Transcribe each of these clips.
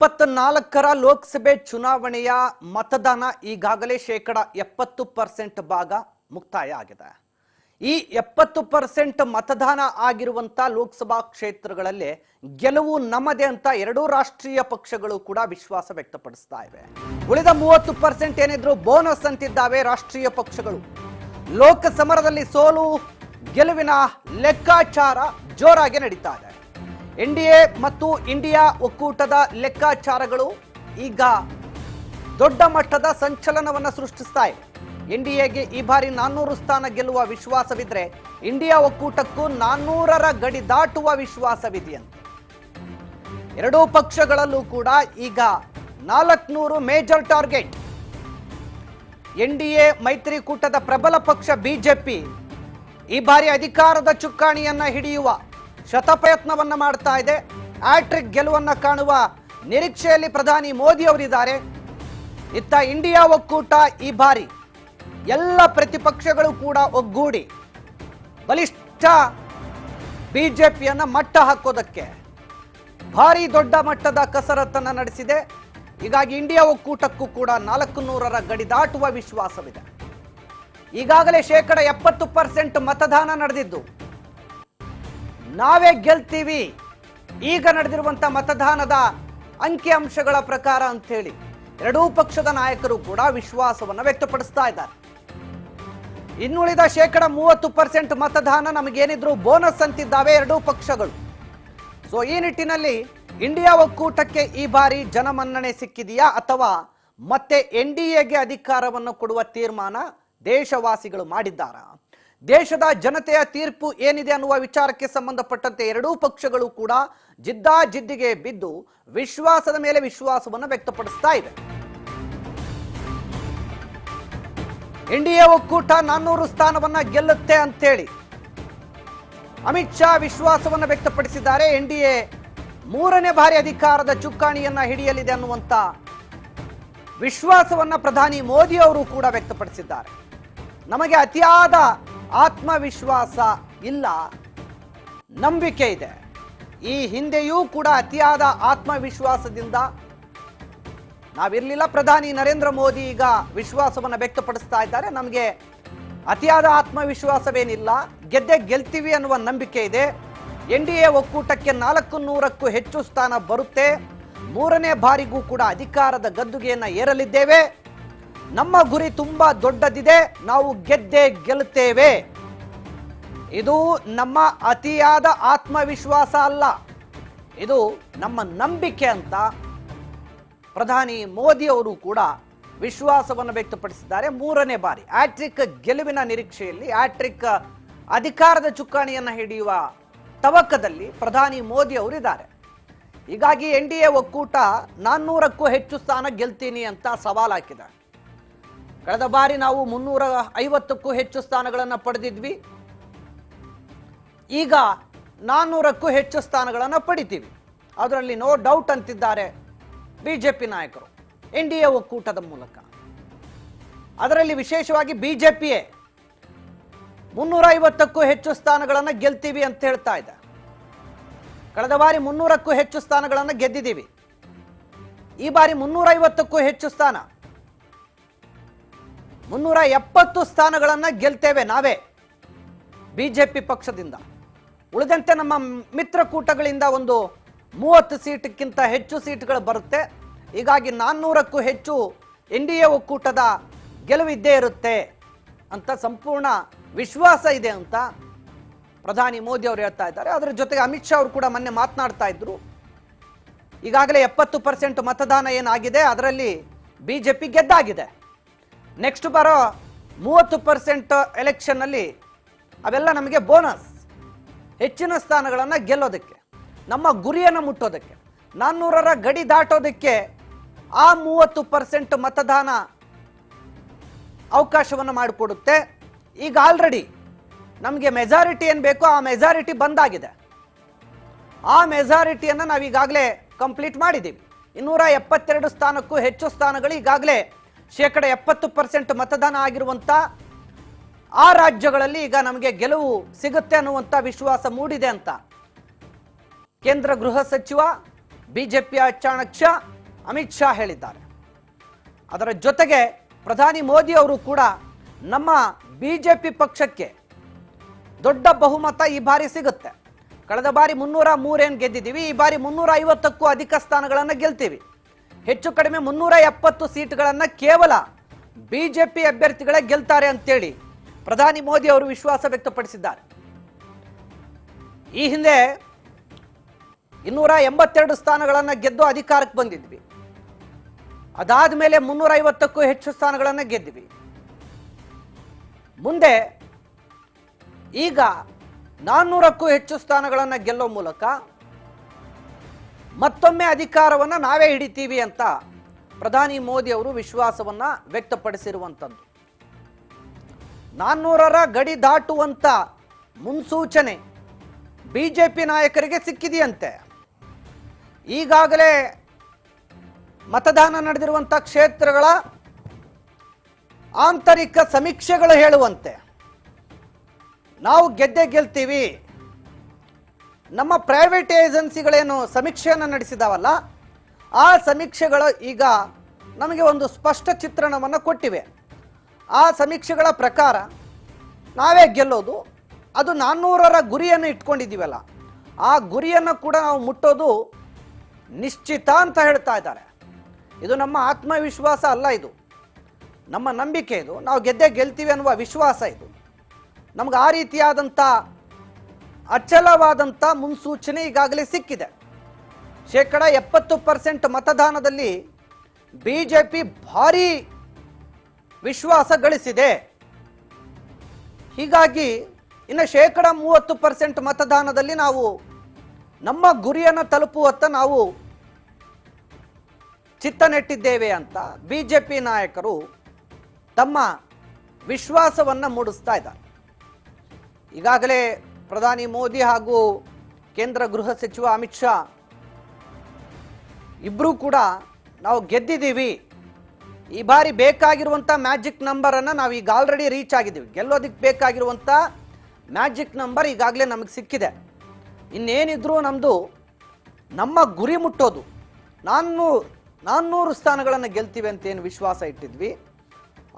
24ರ ಲೋಕಸಭೆ ಚುನಾವಣೆಯ ಮತದಾನ ಈಗಾಗಲೇ 70% ಭಾಗ ಮುಕ್ತಾಯ ಆಗಿದೆ. ಈ 70% ಮತದಾನ ಆಗಿರುವಂತ ಲೋಕಸಭಾ ಕ್ಷೇತ್ರಗಳಲ್ಲಿ ಗೆಲುವು ನಮ್ಮದೇ ಅಂತ ಎರಡೂ ರಾಷ್ಟ್ರೀಯ ಪಕ್ಷಗಳು ಕೂಡ ವಿಶ್ವಾಸ ವ್ಯಕ್ತಪಡಿಸ್ತಾ ಇವೆ. ಉಳಿದ 30% ಏನಿದ್ರು ಬೋನಸ್ ಅಂತಿದ್ದಾವೆ ರಾಷ್ಟ್ರೀಯ ಪಕ್ಷಗಳು. ಲೋಕ ಸಮರದಲ್ಲಿ ಸೋಲು ಗೆಲುವಿನ ಲೆಕ್ಕಾಚಾರ ಜೋರಾಗಿ ನಡೀತಾ ಇದೆ. ಎನ್ಡಿಎ ಮತ್ತು ಇಂಡಿಯಾ ಒಕ್ಕೂಟದ ಲೆಕ್ಕಾಚಾರಗಳು ಈಗ ದೊಡ್ಡ ಮಟ್ಟದ ಸಂಚಲನವನ್ನು ಸೃಷ್ಟಿಸ್ತಾ ಇವೆ. ಎನ್ಡಿಎಗೆ ಈ ಬಾರಿ 400 ಸ್ಥಾನ ಗೆಲ್ಲುವ ವಿಶ್ವಾಸವಿದ್ರೆ ಇಂಡಿಯಾ ಒಕ್ಕೂಟಕ್ಕೂ 400ರ ಗಡಿ ದಾಟುವ ವಿಶ್ವಾಸವಿದೆಯಂತೆ. ಎರಡೂ ಪಕ್ಷಗಳಲ್ಲೂ ಕೂಡ ಈಗ 400 ಮೇಜರ್ ಟಾರ್ಗೆಟ್. ಎನ್ಡಿಎ ಮೈತ್ರಿಕೂಟದ ಪ್ರಬಲ ಪಕ್ಷ ಬಿಜೆಪಿ ಈ ಬಾರಿ ಅಧಿಕಾರದ ಚುಕ್ಕಾಣಿಯನ್ನ ಹಿಡಿಯುವ ಶತಪ್ರಯತ್ನವನ್ನ ಮಾಡ್ತಾ ಇದೆ. ಹ್ಯಾಟ್ರಿಕ್ ಗೆಲುವನ್ನ ಕಾಣುವ ನಿರೀಕ್ಷೆಯಲ್ಲಿ ಪ್ರಧಾನಿ ಮೋದಿ ಅವರಿದ್ದಾರೆ. ಇತ್ತ ಇಂಡಿಯಾ ಒಕ್ಕೂಟ ಈ ಬಾರಿ ಎಲ್ಲ ಪ್ರತಿಪಕ್ಷಗಳು ಕೂಡ ಒಗ್ಗೂಡಿ ಬಲಿಷ್ಠ ಬಿಜೆಪಿಯನ್ನ ಮಟ್ಟ ಹಾಕೋದಕ್ಕೆ ಭಾರಿ ದೊಡ್ಡ ಮಟ್ಟದ ಕಸರತ್ತನ್ನ ನಡೆಸಿದೆ. ಹೀಗಾಗಿ ಇಂಡಿಯಾ ಒಕ್ಕೂಟಕ್ಕೂ ಕೂಡ 400ರ ಗಡಿ ದಾಟುವ ವಿಶ್ವಾಸವಿದೆ. ಈಗಾಗಲೇ 70% ಮತದಾನ ನಡೆದಿದ್ದು ನಾವೇ ಗೆಲ್ತೀವಿ. ಈಗ ನಡೆದಿರುವಂತ ಮತದಾನದ ಅಂಕಿ ಅಂಶಗಳ ಪ್ರಕಾರ ಅಂತ ಹೇಳಿ ಎರಡೂ ಪಕ್ಷದ ನಾಯಕರು ಕೂಡ ವಿಶ್ವಾಸವನ್ನು ವ್ಯಕ್ತಪಡಿಸ್ತಾ ಇದ್ದಾರೆ. ಇನ್ನುಳಿದ 30% ಮತದಾನ ನಮಗೇನಿದ್ರು ಬೋನಸ್ ಅಂತಿದ್ದಾವೆ ಎರಡೂ ಪಕ್ಷಗಳು. ಸೊ ಈ ನಿಟ್ಟಿನಲ್ಲಿ ಇಂಡಿಯಾ ಒಕ್ಕೂಟಕ್ಕೆ ಈ ಬಾರಿ ಜನಮನ್ನಣೆ ಸಿಕ್ಕಿದೆಯಾ ಅಥವಾ ಮತ್ತೆ ಎನ್ಡಿಎಗೆ ಅಧಿಕಾರವನ್ನು ಕೊಡುವ ತೀರ್ಮಾನ ದೇಶವಾಸಿಗಳು ಮಾಡಿದ್ದಾರಾ? ದೇಶದ ಜನತೆಯ ತೀರ್ಪು ಏನಿದೆ ಅನ್ನುವ ವಿಚಾರಕ್ಕೆ ಸಂಬಂಧಪಟ್ಟಂತೆ ಎರಡೂ ಪಕ್ಷಗಳು ಕೂಡ ಜಿದ್ದಾಜಿದ್ದಿಗೆ ಬಿದ್ದು ವಿಶ್ವಾಸದ ಮೇಲೆ ವಿಶ್ವಾಸವನ್ನು ವ್ಯಕ್ತಪಡಿಸ್ತಾ ಇವೆ. ಎನ್ಡಿಎ ಒಕ್ಕೂಟ 400 ಸ್ಥಾನವನ್ನ ಗೆಲ್ಲುತ್ತೆ ಅಂತೇಳಿ ಅಮಿತ್ ಶಾ ವಿಶ್ವಾಸವನ್ನು ವ್ಯಕ್ತಪಡಿಸಿದ್ದಾರೆ. ಎನ್ಡಿಎ 3ನೇ ಬಾರಿ ಅಧಿಕಾರದ ಚುಕ್ಕಾಣಿಯನ್ನ ಹಿಡಿಯಲಿದೆ ಅನ್ನುವಂತ ವಿಶ್ವಾಸವನ್ನ ಪ್ರಧಾನಿ ಮೋದಿ ಅವರು ಕೂಡ ವ್ಯಕ್ತಪಡಿಸಿದ್ದಾರೆ. ನಮಗೆ ಅತಿಯಾದ ಆತ್ಮವಿಶ್ವಾಸ ಇಲ್ಲ, ನಂಬಿಕೆ ಇದೆ. ಈ ಹಿಂದೆಯೂ ಕೂಡ ಅತಿಯಾದ ಆತ್ಮವಿಶ್ವಾಸದಿಂದ ನಾವಿರಲಿಲ್ಲ. ಪ್ರಧಾನಿ ನರೇಂದ್ರ ಮೋದಿ ಈಗ ವಿಶ್ವಾಸವನ್ನು ವ್ಯಕ್ತಪಡಿಸ್ತಾ ಇದ್ದಾರೆ. ನಮಗೆ ಅತಿಯಾದ ಆತ್ಮವಿಶ್ವಾಸವೇನಿಲ್ಲ, ಗೆಲ್ತೀವಿ ಅನ್ನುವ ನಂಬಿಕೆ ಇದೆ. ಎನ್ಡಿಎ ಒಕ್ಕೂಟಕ್ಕೆ 400ಕ್ಕೂ ಹೆಚ್ಚು ಸ್ಥಾನ ಬರುತ್ತೆ. 3ನೇ ಬಾರಿಗೂ ಕೂಡ ಅಧಿಕಾರದ ಗದ್ದುಗೆಯನ್ನ ಏರಲಿದ್ದೇವೆ. ನಮ್ಮ ಗುರಿ ತುಂಬಾ ದೊಡ್ಡದಿದೆ, ನಾವು ಗೆದ್ದೇ ಗೆಲ್ಲುತ್ತೇವೆ. ಇದು ನಮ್ಮ ಅತಿಯಾದ ಆತ್ಮವಿಶ್ವಾಸ ಅಲ್ಲ, ಇದು ನಮ್ಮ ನಂಬಿಕೆ ಅಂತ ಪ್ರಧಾನಿ ಮೋದಿ ಅವರು ಕೂಡ ವಿಶ್ವಾಸವನ್ನು ವ್ಯಕ್ತಪಡಿಸಿದ್ದಾರೆ. 3ನೇ ಬಾರಿ ಹ್ಯಾಟ್ರಿಕ್ ಗೆಲುವಿನ ನಿರೀಕ್ಷೆಯಲ್ಲಿ, ಹ್ಯಾಟ್ರಿಕ್ ಅಧಿಕಾರದ ಚುಕ್ಕಾಣಿಯನ್ನು ಹಿಡಿಯುವ ತವಕದಲ್ಲಿ ಪ್ರಧಾನಿ ಮೋದಿ ಅವರಿದ್ದಾರೆ. ಹೀಗಾಗಿ ಎನ್ಡಿಎ ಒಕ್ಕೂಟ 400ಕ್ಕೂ ಹೆಚ್ಚು ಸ್ಥಾನ ಗೆಲ್ತೀನಿ ಅಂತ ಸವಾಲು ಹಾಕಿದೆ. ಕಳೆದ ಬಾರಿ ನಾವು 350ಕ್ಕೂ ಹೆಚ್ಚು ಸ್ಥಾನಗಳನ್ನು ಪಡೆದಿದ್ವಿ. ಈಗ 400ಕ್ಕೂ ಹೆಚ್ಚು ಸ್ಥಾನಗಳನ್ನು ಪಡಿತೀವಿ, ಅದರಲ್ಲಿ ನೋ ಡೌಟ್ ಅಂತಿದ್ದಾರೆ ಬಿಜೆಪಿ ನಾಯಕರು ಎನ್ಡಿಎ ಒಕ್ಕೂಟದ ಮೂಲಕ. ಅದರಲ್ಲಿ ವಿಶೇಷವಾಗಿ ಬಿಜೆಪಿಯೇ 350ಕ್ಕೂ ಹೆಚ್ಚು ಸ್ಥಾನಗಳನ್ನು ಗೆಲ್ತೀವಿ ಅಂತ ಹೇಳ್ತಾ ಇದೆ. ಕಳೆದ ಬಾರಿ 300ಕ್ಕೂ ಹೆಚ್ಚು ಸ್ಥಾನಗಳನ್ನು ಗೆದ್ದಿದ್ದೀವಿ. ಈ ಬಾರಿ 350ಕ್ಕೂ ಹೆಚ್ಚು ಸ್ಥಾನ, 370 ಸ್ಥಾನಗಳನ್ನು ಗೆಲ್ತೇವೆ ನಾವೇ ಬಿಜೆಪಿ ಪಕ್ಷದಿಂದ. ಉಳಿದಂತೆ ನಮ್ಮ ಮಿತ್ರಕೂಟಗಳಿಂದ ಒಂದು 30 ಸೀಟ್ಗಿಂತ ಹೆಚ್ಚು ಸೀಟ್ಗಳು ಬರುತ್ತೆ. ಹೀಗಾಗಿ 400ಕ್ಕೂ ಹೆಚ್ಚು ಎನ್ಡಿಎ ಒಕ್ಕೂಟದ ಗೆಲುವಿದ್ದೇ ಇರುತ್ತೆ ಅಂತ ಸಂಪೂರ್ಣ ವಿಶ್ವಾಸ ಇದೆ ಅಂತ ಪ್ರಧಾನಿ ಮೋದಿ ಅವರು ಹೇಳ್ತಾ ಇದ್ದಾರೆ. ಅದರ ಜೊತೆಗೆ ಅಮಿತ್ ಶಾ ಅವರು ಕೂಡ ಮೊನ್ನೆ ಮಾತನಾಡ್ತಾ ಇದ್ರು. ಈಗಾಗಲೇ 70% ಮತದಾನ ಏನಾಗಿದೆ ಅದರಲ್ಲಿ ಬಿಜೆಪಿ ಗೆದ್ದಾಗಿದೆ. ನೆಕ್ಸ್ಟ್ ಬರೋ 30% ಎಲೆಕ್ಷನ್ನಲ್ಲಿ ಅವೆಲ್ಲ ನಮಗೆ ಬೋನಸ್, ಹೆಚ್ಚಿನ ಸ್ಥಾನಗಳನ್ನು ಗೆಲ್ಲೋದಕ್ಕೆ, ನಮ್ಮ ಗುರಿಯನ್ನು ಮುಟ್ಟೋದಕ್ಕೆ, 400ರ ಗಡಿ ದಾಟೋದಕ್ಕೆ ಆ 30% ಮತದಾನ ಅವಕಾಶವನ್ನು ಮಾಡಿಕೊಡುತ್ತೆ. ಈಗ ಆಲ್ರೆಡಿ ನಮಗೆ ಮೆಜಾರಿಟಿ ಏನು ಬೇಕೋ ಆ ಮೆಜಾರಿಟಿ ಬಂದಾಗಿದೆ. ಆ ಮೆಜಾರಿಟಿಯನ್ನು ನಾವು ಈಗಾಗಲೇ ಕಂಪ್ಲೀಟ್ ಮಾಡಿದ್ದೀವಿ. 272 ಸ್ಥಾನಕ್ಕೂ ಹೆಚ್ಚು ಸ್ಥಾನಗಳು ಈಗಾಗಲೇ 70% ಮತದಾನ ಆಗಿರುವಂಥ ಆ ರಾಜ್ಯಗಳಲ್ಲಿ ಈಗ ನಮಗೆ ಗೆಲುವು ಸಿಗುತ್ತೆ ಅನ್ನುವಂಥ ವಿಶ್ವಾಸ ಮೂಡಿದೆ ಅಂತ ಕೇಂದ್ರ ಗೃಹ ಸಚಿವ ಬಿಜೆಪಿಯ ಚಾಣಕ್ಯ ಅಮಿತ್ ಶಾ ಹೇಳಿದ್ದಾರೆ. ಅದರ ಜೊತೆಗೆ ಪ್ರಧಾನಿ ಮೋದಿ ಅವರು ಕೂಡ ನಮ್ಮ ಬಿಜೆಪಿ ಪಕ್ಷಕ್ಕೆ ದೊಡ್ಡ ಬಹುಮತ ಈ ಬಾರಿ ಸಿಗುತ್ತೆ. ಕಳೆದ ಬಾರಿ 303 ಏನು ಗೆದ್ದಿದ್ದೀವಿ, ಈ ಬಾರಿ 350ಕ್ಕೂ ಅಧಿಕ ಸ್ಥಾನಗಳನ್ನು ಗೆಲ್ತೀವಿ. ಹೆಚ್ಚು ಕಡಿಮೆ 370 ಸೀಟ್ಗಳನ್ನು ಕೇವಲ ಬಿಜೆಪಿ ಅಭ್ಯರ್ಥಿಗಳೇ ಗೆಲ್ತಾರೆ ಅಂತೇಳಿ ಪ್ರಧಾನಿ ಮೋದಿ ಅವರು ವಿಶ್ವಾಸ ವ್ಯಕ್ತಪಡಿಸಿದ್ದಾರೆ. ಈ ಹಿಂದೆ 282 ಸ್ಥಾನಗಳನ್ನು ಗೆದ್ದು ಅಧಿಕಾರಕ್ಕೆ ಬಂದಿದ್ವಿ. ಅದಾದ ಮೇಲೆ 350ಕ್ಕೂ ಹೆಚ್ಚು ಸ್ಥಾನಗಳನ್ನು ಗೆದ್ದಿವಿ. ಮುಂದೆ ಈಗ 400ಕ್ಕೂ ಹೆಚ್ಚು ಸ್ಥಾನಗಳನ್ನು ಗೆಲ್ಲೋ ಮೂಲಕ ಮತ್ತೊಮ್ಮೆ ಅಧಿಕಾರವನ್ನು ನಾವೇ ಹಿಡಿತೀವಿ ಅಂತ ಪ್ರಧಾನಿ ಮೋದಿ ಅವರು ವಿಶ್ವಾಸವನ್ನ ವ್ಯಕ್ತಪಡಿಸಿರುವಂಥದ್ದು. 400ರ ಗಡಿ ದಾಟುವಂತ ಮುನ್ಸೂಚನೆ ಬಿಜೆಪಿ ನಾಯಕರಿಗೆ ಸಿಕ್ಕಿದೆಯಂತೆ. ಈಗಾಗಲೇ ಮತದಾನ ನಡೆದಿರುವಂಥ ಕ್ಷೇತ್ರಗಳ ಆಂತರಿಕ ಸಮೀಕ್ಷೆಗಳು ಹೇಳುವಂತೆ ನಾವು ಗೆದ್ದೇ ಗೆಲ್ತೀವಿ. ನಮ್ಮ ಪ್ರೈವೇಟ್ ಏಜೆನ್ಸಿಗಳೇನು ಸಮೀಕ್ಷೆಯನ್ನು ನಡೆಸಿದಾವಲ್ಲ, ಆ ಸಮೀಕ್ಷೆಗಳು ಈಗ ನಮಗೆ ಒಂದು ಸ್ಪಷ್ಟ ಚಿತ್ರಣವನ್ನು ಕೊಟ್ಟಿವೆ. ಆ ಸಮೀಕ್ಷೆಗಳ ಪ್ರಕಾರ ನಾವೇ ಗೆಲ್ಲೋದು. ಅದು 400ರ ಗುರಿಯನ್ನು ಇಟ್ಕೊಂಡಿದ್ದೀವಲ್ಲ, ಆ ಗುರಿಯನ್ನು ಕೂಡ ನಾವು ಮುಟ್ಟೋದು ನಿಶ್ಚಿತ ಅಂತ ಹೇಳ್ತಾ ಇದ್ದಾರೆ. ಇದು ನಮ್ಮ ಆತ್ಮವಿಶ್ವಾಸ ಅಲ್ಲ, ಇದು ನಮ್ಮ ನಂಬಿಕೆ. ಇದು ನಾವು ಗೆದ್ದೇ ಗೆಲ್ತೀವಿ ಅನ್ನುವ ವಿಶ್ವಾಸ. ಇದು ನಮ್ಗೆ ಆ ರೀತಿಯಾದಂಥ ಅಚಲವಾದಂಥ ಮುನ್ಸೂಚನೆ ಈಗಾಗಲೇ ಸಿಕ್ಕಿದೆ. 70% ಮತದಾನದಲ್ಲಿ ಬಿಜೆಪಿ ಭಾರೀ ವಿಶ್ವಾಸ ಗಳಿಸಿದೆ. ಹೀಗಾಗಿ ಇನ್ನು 30% ಮತದಾನದಲ್ಲಿ ನಾವು ನಮ್ಮ ಗುರಿಯನ್ನು ತಲುಪುವತ್ತ ನಾವು ಚಿತ್ತ ನೆಟ್ಟಿದ್ದೇವೆ ಅಂತ ಬಿಜೆಪಿ ನಾಯಕರು ತಮ್ಮ ವಿಶ್ವಾಸವನ್ನು ಮೂಡಿಸ್ತಾ ಇದ್ದಾರೆ. ಈಗಾಗಲೇ ಪ್ರಧಾನಿ ಮೋದಿ ಹಾಗೂ ಕೇಂದ್ರ ಗೃಹ ಸಚಿವ ಅಮಿತ್ ಶಾ ಇಬ್ಬರೂ ಕೂಡ ನಾವು ಗೆದ್ದಿದ್ದೀವಿ, ಈ ಬಾರಿ ಬೇಕಾಗಿರುವಂಥ ಮ್ಯಾಜಿಕ್ ನಂಬರನ್ನು ನಾವು ಈಗ ಆಲ್ರೆಡಿ ರೀಚ್ ಆಗಿದ್ದೀವಿ, ಗೆಲ್ಲೋದಕ್ಕೆ ಬೇಕಾಗಿರುವಂಥ ಮ್ಯಾಜಿಕ್ ನಂಬರ್ ಈಗಾಗಲೇ ನಮಗೆ ಸಿಕ್ಕಿದೆ, ಇನ್ನೇನಿದ್ರೂ ನಮ್ಮದು ನಮ್ಮ ಗುರಿ ಮುಟ್ಟೋದು 400 ಸ್ಥಾನಗಳನ್ನು ಗೆಲ್ತೀವಿ ಅಂತ ಏನು ವಿಶ್ವಾಸ ಇಟ್ಟಿದ್ವಿ,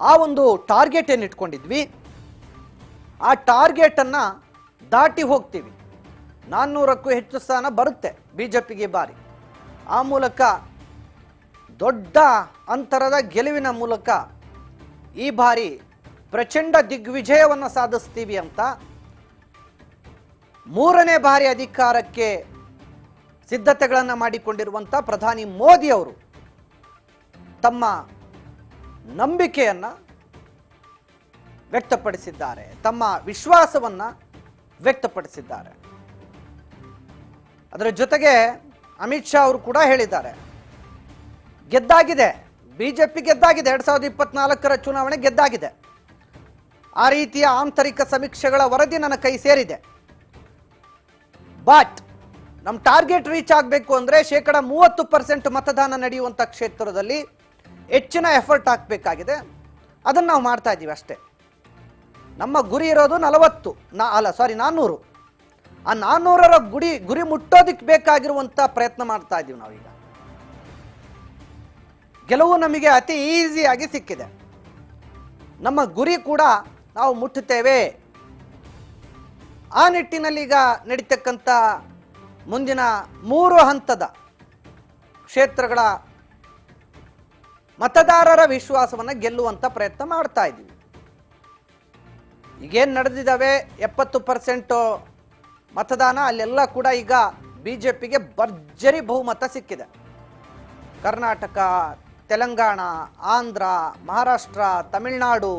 ಆ ಒಂದು ಟಾರ್ಗೆಟ್ ಏನು ಇಟ್ಕೊಂಡಿದ್ವಿ, ಆ ಟಾರ್ಗೆಟನ್ನು ದಾಟಿ ಹೋಗ್ತೀವಿ. 400ಕ್ಕೂ ಹೆಚ್ಚು ಸ್ಥಾನ ಬರುತ್ತೆ ಬಿಜೆಪಿಗೆ ಬಾರಿ. ಆ ಮೂಲಕ ದೊಡ್ಡ ಅಂತರದ ಗೆಲುವಿನ ಮೂಲಕ ಈ ಬಾರಿ ಪ್ರಚಂಡ ದಿಗ್ವಿಜಯವನ್ನು ಸಾಧಿಸ್ತೀವಿ ಅಂತ 3ನೇ ಬಾರಿ ಅಧಿಕಾರಕ್ಕೆ ಸಿದ್ಧತೆಗಳನ್ನು ಮಾಡಿಕೊಂಡಿರುವಂಥ ಪ್ರಧಾನಿ ಮೋದಿ ಅವರು ತಮ್ಮ ನಂಬಿಕೆಯನ್ನು ವ್ಯಕ್ತಪಡಿಸಿದ್ದಾರೆ, ತಮ್ಮ ವಿಶ್ವಾಸವನ್ನು ವ್ಯಕ್ತಪಡಿಸಿದ್ದಾರೆ. ಅದರ ಜೊತೆಗೆ ಅಮಿತ್ ಶಾ ಅವರು ಕೂಡ ಹೇಳಿದ್ದಾರೆ, ಗೆದ್ದಾಗಿದೆ, ಬಿಜೆಪಿ ಗೆದ್ದಾಗಿದೆ, 2024ರ ಚುನಾವಣೆ ಗೆದ್ದಾಗಿದೆ. ಆ ರೀತಿಯ ಆಂತರಿಕ ಸಮೀಕ್ಷೆಗಳ ವರದಿ ನನ್ನ ಕೈ ಸೇರಿದೆ. ಬಟ್ ನಮ್ಮ ಟಾರ್ಗೆಟ್ ರೀಚ್ ಆಗಬೇಕು ಅಂದರೆ 30% ಮತದಾನ ನಡೆಯುವಂಥ ಕ್ಷೇತ್ರದಲ್ಲಿ ಹೆಚ್ಚಿನ ಎಫರ್ಟ್ ಹಾಕಬೇಕಾಗಿದೆ. ಅದನ್ನು ನಾವು ಮಾಡ್ತಾ ಇದ್ದೀವಿ ಅಷ್ಟೇ. ನಮ್ಮ ಗುರಿ ಇರೋದು 400. ಆ 400ರ ಗುರಿ ಮುಟ್ಟೋದಕ್ಕೆ ಬೇಕಾಗಿರುವಂಥ ಪ್ರಯತ್ನ ಮಾಡ್ತಾ ಇದ್ದೀವಿ ನಾವೀಗ. ಗೆಲುವು ನಮಗೆ ಅತಿ ಈಸಿಯಾಗಿ ಸಿಕ್ಕಿದೆ. ನಮ್ಮ ಗುರಿ ಕೂಡ ನಾವು ಮುಟ್ಟುತ್ತೇವೆ. ಆ ನಿಟ್ಟಿನಲ್ಲಿ ಈಗ ನಡೀತಕ್ಕಂಥ ಮುಂದಿನ 3 ಹಂತದ ಕ್ಷೇತ್ರಗಳ ಮತದಾರರ ವಿಶ್ವಾಸವನ್ನು ಗೆಲ್ಲುವಂಥ ಪ್ರಯತ್ನ ಮಾಡ್ತಾ ಇದ್ದೀವಿ. ಈಗೇನು ನಡೆದಿದ್ದಾವೆ 70% ಮತದಾನ, ಅಲ್ಲೆಲ್ಲ ಕೂಡ ಈಗ ಬಿಜೆಪಿಗೆ ಭರ್ಜರಿ ಬಹುಮತ ಸಿಕ್ಕಿದೆ. ಕರ್ನಾಟಕ, ತೆಲಂಗಾಣ, ಆಂಧ್ರ, ಮಹಾರಾಷ್ಟ್ರ, ತಮಿಳುನಾಡು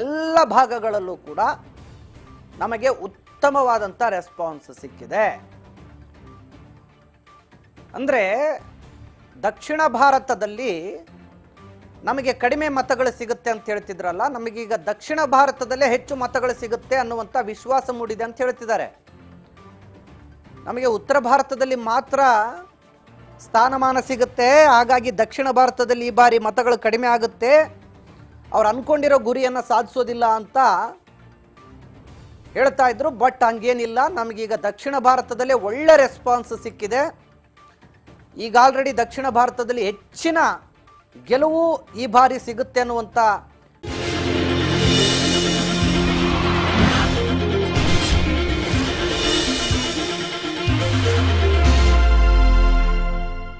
ಎಲ್ಲ ಭಾಗಗಳಲ್ಲೂ ಕೂಡ ನಮಗೆ ಉತ್ತಮವಾದಂಥ ರೆಸ್ಪಾನ್ಸ್ ಸಿಕ್ಕಿದೆ. ಅಂದರೆ ದಕ್ಷಿಣ ಭಾರತದಲ್ಲಿ ನಮಗೆ ಕಡಿಮೆ ಮತಗಳು ಸಿಗುತ್ತೆ ಅಂತ ಹೇಳ್ತಿದ್ರಲ್ಲ, ನಮಗೀಗ ದಕ್ಷಿಣ ಭಾರತದಲ್ಲೇ ಹೆಚ್ಚು ಮತಗಳು ಸಿಗುತ್ತೆ ಅನ್ನುವಂಥ ವಿಶ್ವಾಸ ಮೂಡಿದೆ ಅಂತ ಹೇಳ್ತಿದ್ದಾರೆ. ನಮಗೆ ಉತ್ತರ ಭಾರತದಲ್ಲಿ ಮಾತ್ರ ಸ್ಥಾನಮಾನ ಸಿಗುತ್ತೆ, ಹಾಗಾಗಿ ದಕ್ಷಿಣ ಭಾರತದಲ್ಲಿ ಈ ಬಾರಿ ಮತಗಳು ಕಡಿಮೆ ಆಗುತ್ತೆ, ಅವ್ರು ಅಂದ್ಕೊಂಡಿರೋ ಗುರಿಯನ್ನು ಸಾಧಿಸೋದಿಲ್ಲ ಅಂತ ಹೇಳ್ತಾ ಇದ್ರು. ಬಟ್ ಹಂಗೇನಿಲ್ಲ, ನಮಗೀಗ ದಕ್ಷಿಣ ಭಾರತದಲ್ಲೇ ಒಳ್ಳೆ ರೆಸ್ಪಾನ್ಸ್ ಸಿಕ್ಕಿದೆ. ಈಗ ಆಲ್ರೆಡಿ ದಕ್ಷಿಣ ಭಾರತದಲ್ಲಿ ಹೆಚ್ಚಿನ ಗೆಲುವು ಈ ಬಾರಿ ಸಿಗುತ್ತೆ ಅನ್ನುವಂಥ